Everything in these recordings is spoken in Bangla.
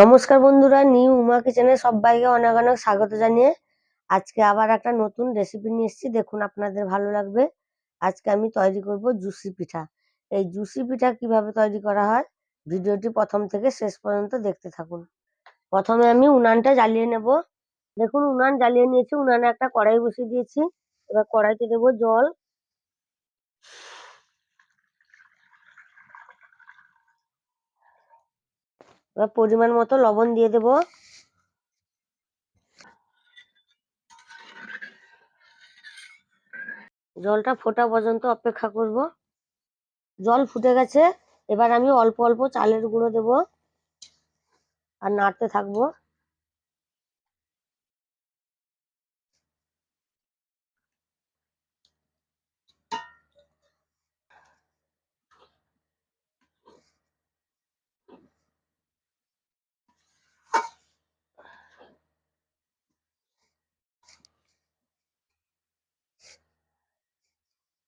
নমস্কার বন্ধুরা, নিউ উমা কিচেনে সবাইকে অনেক অনেক স্বাগত জানিয়ে আজকে আবার একটা নতুন রেসিপি নিয়ে এসেছি। দেখুন, আপনাদের ভালো লাগবে। আজকে আমি তৈরি করব জুসি পিঠা। এই জুসি পিঠা কিভাবে তৈরি করা হয়, ভিডিওটি প্রথম থেকে শেষ পর্যন্ত দেখতে থাকুন। প্রথমে আমি উনানটা জ্বালিয়ে নেব। দেখুন, উনান জ্বালিয়ে নিয়েছি। উনানে একটা কড়াই বসিয়ে দিয়েছি। এবার কড়াইতে দেবো জল। এবার পরিমাণ মতো লবণ দিয়ে দেবো। জলটা ফোটা পর্যন্ত অপেক্ষা করব। জল ফুটে গেছে। এবার আমি অল্প অল্প চালের গুঁড়ো দেবো আর নাড়তে থাকবো।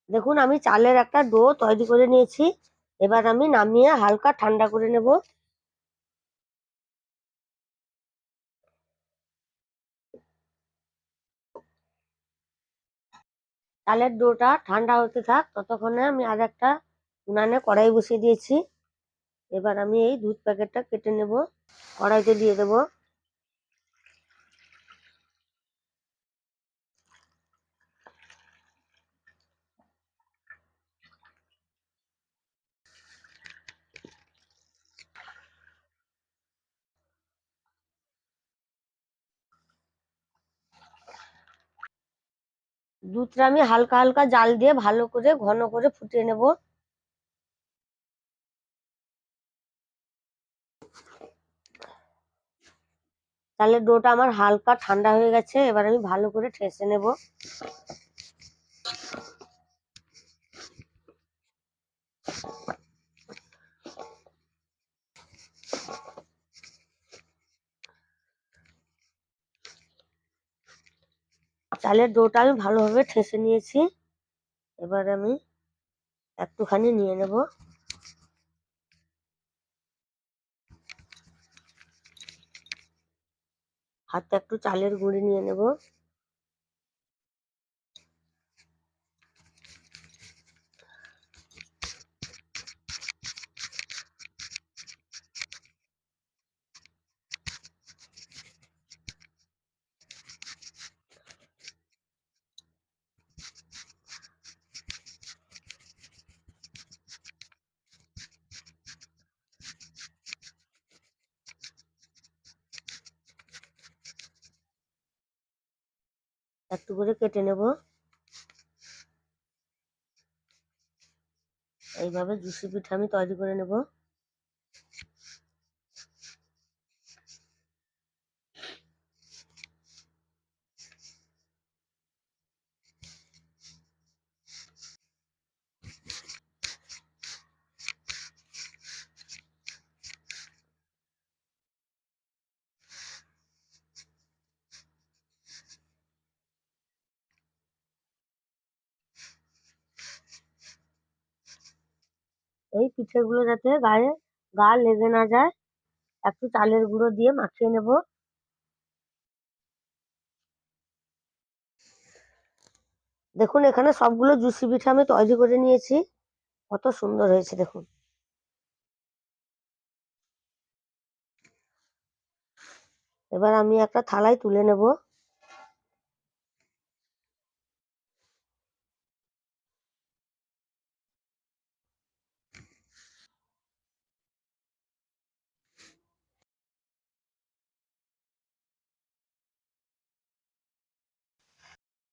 দেখুন, আমি চালের একটা ডো তৈরি করে নিয়েছি। এবার আমি নামিয়ে হালকা ঠান্ডা করে নেব। চালের ডোটা ঠান্ডা হতে থাক, ততক্ষণে আমি আর একটা উনানে কড়াই বসিয়ে দিয়েছি। এবার আমি এই দুধ প্যাকেটটা কেটে নেব, কড়াইতে দিয়ে দেব। দুধটা আমি হালকা হালকা জাল দিয়ে ভালো করে ঘন করে ফুটিয়ে নেব। চালের ডোটা আমার হালকা ঠান্ডা হয়ে গেছে। এবার আমি ভালো করে ঠেসে নেব। চালের ডোটা আমি ভালোভাবে ঠেসে নিয়েছি। এবার আমি একটুখানি নিয়ে নেব। হাতে একটু চালের গুঁড়ি নিয়ে নেব। একটু করে কেটে নেব। এইভাবে জুসি পিঠা আমি তৈরি করে নেব। এই পিঠেগুলো যাতে গা লেগে না যায়, একটু চালের গুঁড়ো দিয়ে মাখিয়ে নেব। দেখুন, এখানে সবগুলো জুসি পিঠা আমি তৈরি করে নিয়েছি। কত সুন্দর হয়েছে দেখুন। এবার আমি একটা থালায় তুলে নেব।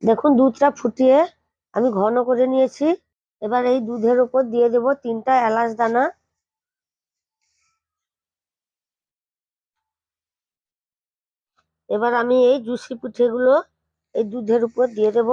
দেখুন, দুধটা ফুটিয়ে আমি ঘন করে নিয়েছি। এবার এই দুধের উপর দিয়ে দেব 3টা এলাচ দানা। এবার আমি এই জুসি পিঠেগুলো এই দুধের উপর দিয়ে দেব।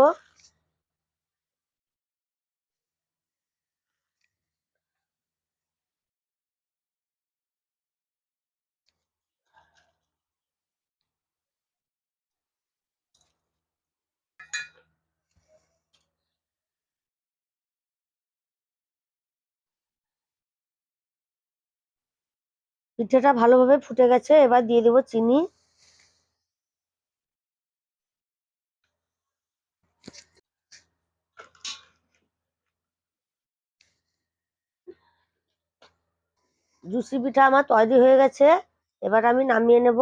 পিঠেটা ভালোভাবে ফুটে গেছে, এবার দিয়ে দেবো চিনি। জুসি পিঠা আমার তৈরি হয়ে গেছে, এবার আমি নামিয়ে নেব।